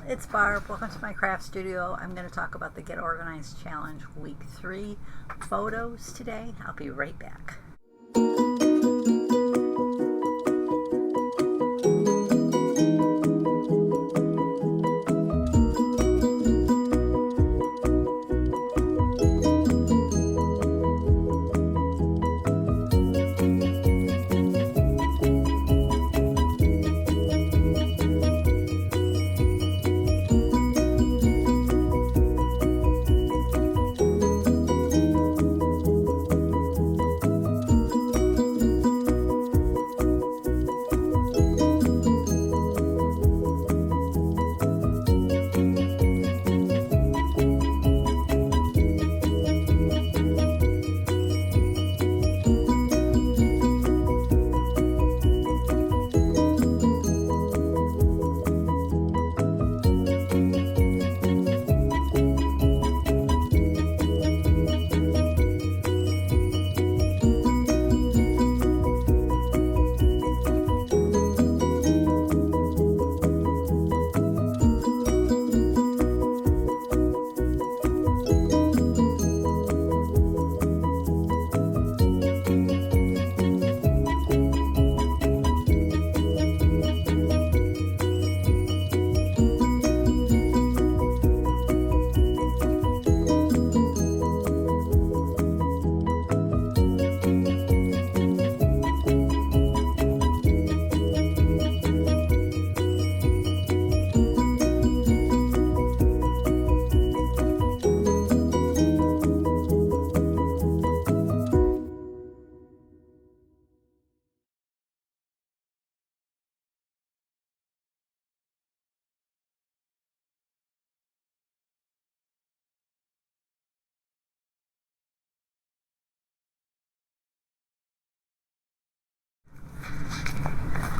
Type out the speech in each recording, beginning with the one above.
It's Barb. Welcome to my craft studio. I'm going to talk about the Get Organized Challenge Week 3 photos today. I'll be right back.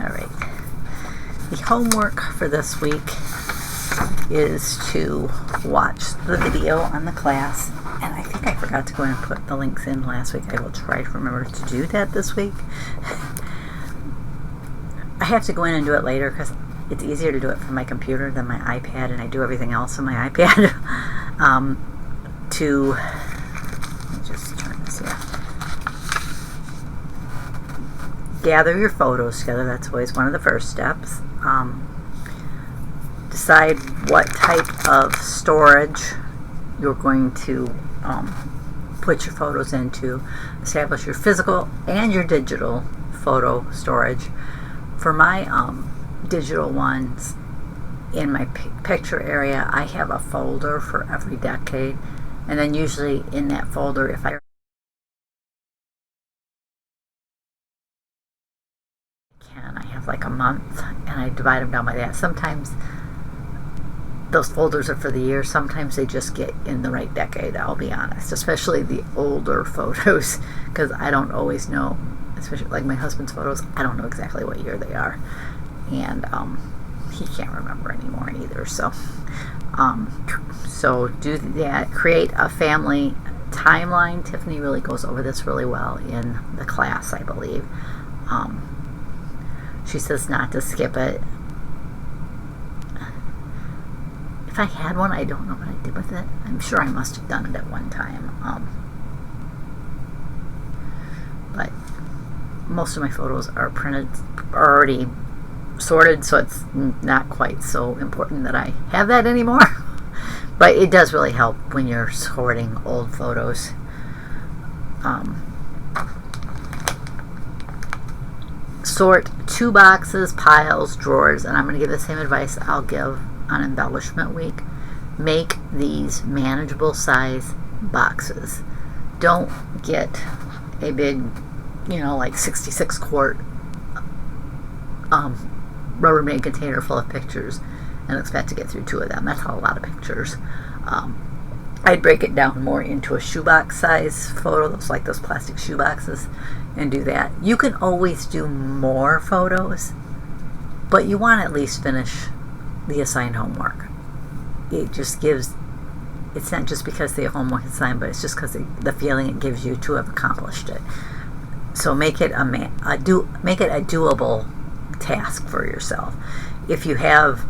Alright, the homework for this week is to watch the video on the class, and I think I forgot to go and put the links in last week. I will try to remember to do that this week. I have to go in and do it later because it's easier to do it from my computer than my iPad, and I do everything else on my iPad. Let me just turn this here. Gather your photos together. That's always one of the first steps. Decide what type of storage you're going to put your photos into. Establish your physical and your digital photo storage. For my digital ones, in my picture area, I have a folder for every decade, and then usually in that folder, if I have like a month, and I divide them down by that. Sometimes those folders are for the year, sometimes they just get in the right decade, I'll be honest, especially the older photos, because I don't always know, especially like my husband's photos, I don't know exactly what year they are, and he can't remember anymore either. So do that. Create a family timeline. Tiffany really goes over this really well in the class, I believe. She says not to skip it. If I had one, I don't know what I did with it. I'm sure I must have done it at one time. But most of my photos are printed, already sorted, so it's not quite so important that I have that anymore. But it does really help when you're sorting old photos. Sort 2 boxes, piles, drawers, and I'm going to give the same advice I'll give on embellishment week. Make these manageable size boxes. Don't get a big, like 66 quart Rubbermaid container full of pictures and expect to get through 2 of them. That's a lot of pictures. I'd break it down more into a shoebox size photo, those plastic shoe boxes, and do that. You can always do more photos, but you want to at least finish the assigned homework. It just gives, it's not just because the homework is assigned, but it's just because the feeling it gives you to have accomplished it. So make it a doable task for yourself. If you have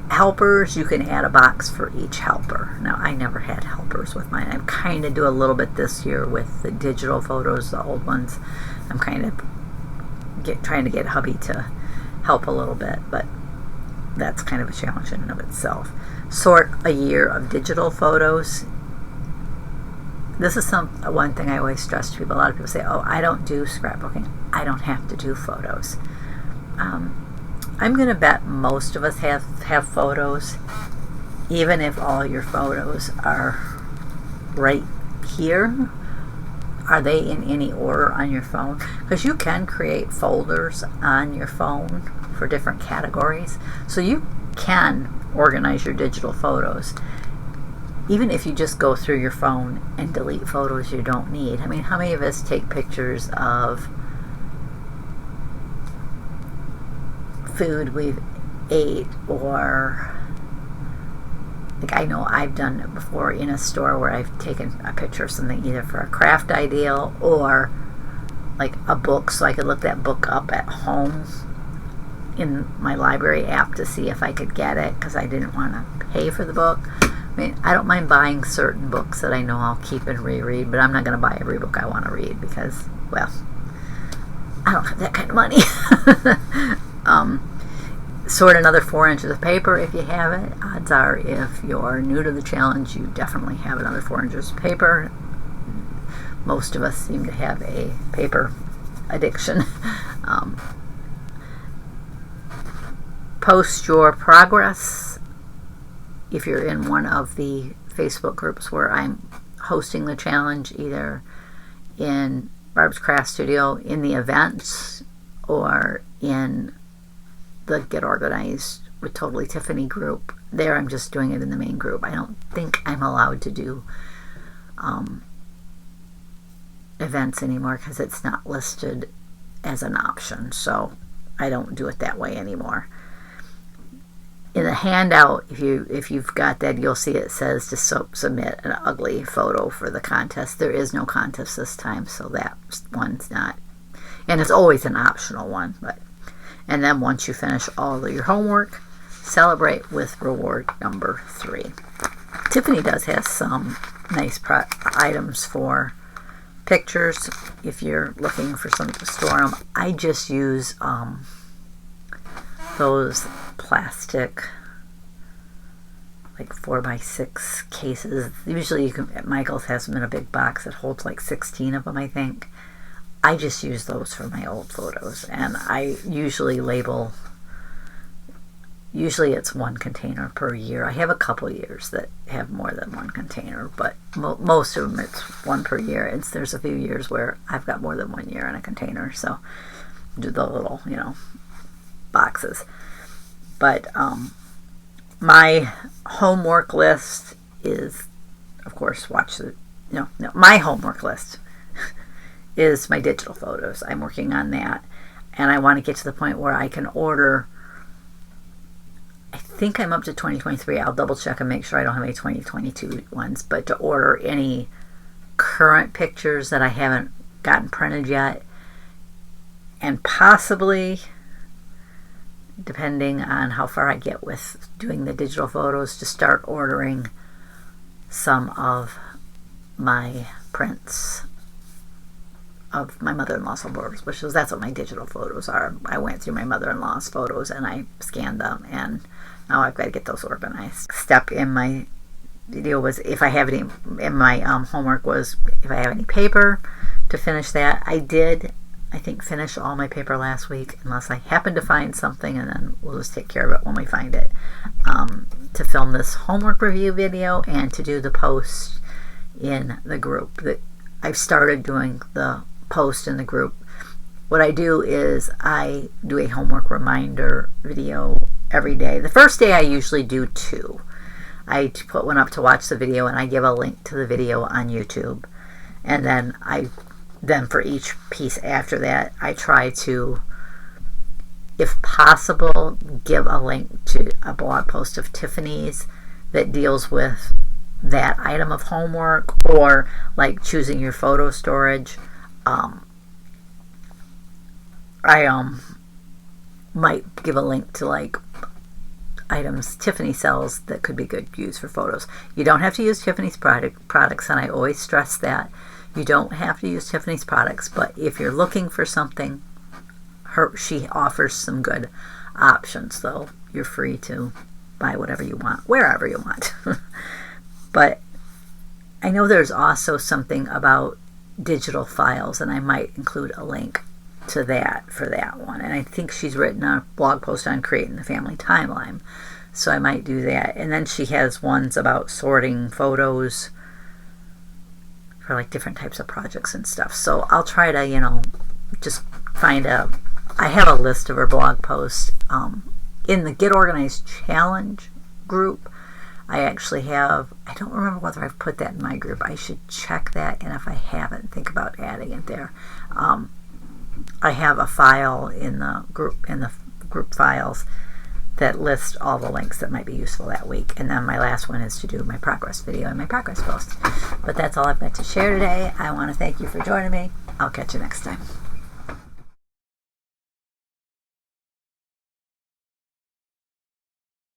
helpers, you can add a box for each helper. Now, I never had helpers with mine. I kind of do a little bit this year with the digital photos, the old ones. I'm kind of trying to get hubby to help a little bit, but that's kind of a challenge in and of itself. Sort a year of digital photos. This is one thing I always stress to people. A lot of people say, oh, I don't do scrapbooking. I don't have to do photos. I'm going to bet most of us have photos, even if all your photos are right here. Are they in any order on your phone? Because you can create folders on your phone for different categories. So you can organize your digital photos, even if you just go through your phone and delete photos you don't need. I mean, how many of us take pictures of food we've ate, or like I know I've done it before in a store where I've taken a picture of something either for a craft ideal or like a book, so I could look that book up at home in my library app to see if I could get it, because I didn't want to pay for the book. I mean, I don't mind buying certain books that I know I'll keep and reread, but I'm not going to buy every book I want to read because, well, I don't have that kind of money. Sort another 4 inches of paper if you have it. Odds are, if you're new to the challenge, you definitely have another 4 inches of paper. Most of us seem to have a paper addiction. Post your progress. If you're in one of the Facebook groups where I'm hosting the challenge, either in Barb's Craft Studio, in the events, or in the Get Organized with Totally Tiffany group. There I'm just doing it in the main group. I don't think I'm allowed to do events anymore because it's not listed as an option, so I don't do it that way anymore. In the handout, if you've got that, you'll see it says to submit an ugly photo for the contest. There is no contest this time, so that one's not, and it's always an optional one. And then once you finish all of your homework, celebrate with reward number 3. Tiffany does have some nice items for pictures if you're looking for something to store them. I just use those plastic like 4x6 cases. Usually Michael's has them in a big box that holds like 16 of them, I think. I just use those for my old photos, and I usually label, usually it's one container per year. I have a couple years that have more than one container, but most of them it's one per year. And there's a few years where I've got more than 1 year in a container, so do the little, boxes. But my homework list is, of course, my homework list is my digital photos. I'm working on that, and I want to get to the point where I can order. I think I'm up to 2023. I'll double check and make sure I don't have any 2022 ones, but to order any current pictures that I haven't gotten printed yet, and possibly, depending on how far I get with doing the digital photos, to start ordering some of my prints of my mother-in-law's photos, that's what my digital photos are. I went through my mother-in-law's photos and I scanned them, and now I've got to get those organized. Step in my video was, if I have any, in my homework was, if I have any paper to finish that. I did, I think, finish all my paper last week, unless I happen to find something, and then we'll just take care of it when we find it. To film this homework review video and to do the post in the group. I've started doing the post in the group. What I do is I do a homework reminder video every day. The first day I usually do 2. I put one up to watch the video, and I give a link to the video on YouTube. And then for each piece after that, I try to, if possible, give a link to a blog post of Tiffany's that deals with that item of homework, or like choosing your photo storage. I might give a link to like items Tiffany sells that could be good use for photos. You don't have to use Tiffany's products, and I always stress that. You don't have to use Tiffany's products, but if you're looking for something, she offers some good options, so you're free to buy whatever you want, wherever you want. But I know there's also something about digital files, and I might include a link to that for that one. And I think she's written a blog post on creating the family timeline, so I might do that. And then she has ones about sorting photos for like different types of projects and stuff. So I'll try to, just find I have a list of her blog posts in the Get Organized Challenge group. I actually have, I don't remember whether I've put that in my group. I should check that, and if I haven't, think about adding it there. I have a file in the group files that lists all the links that might be useful that week. And then my last one is to do my progress video and my progress post. But that's all I've got to share today. I want to thank you for joining me. I'll catch you next time.